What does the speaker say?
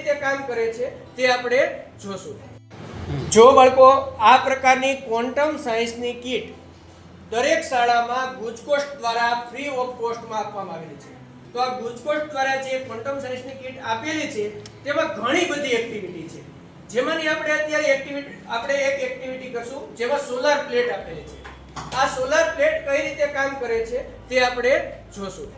રીતે કામ કરે છે તે આપણે જોશું. જો બાળકો આ પ્રકારની ક્વોન્ટમ સાયન્સની કીટ દરેક શાળામાં ગુજકોસ્ટ દ્વારા ફ્રી ઓફ કોસ્ટમાં આપવામાં આવેલી છે. તો આ ગુજકોસ્ટ દ્વારા જે ક્વોન્ટમ સાયન્સની કીટ આપેલી છે તેમાં ઘણી બધી એક્ટિવિટી છે, જેમાંની આપણે અત્યારે એક એક્ટિવિટી કરશું જેમાં સોલાર પ્લેટ આપેલી છે. આ સોલાર પ્લેટ કઈ રીતે કામ કરે છે તે આપણે જોશું.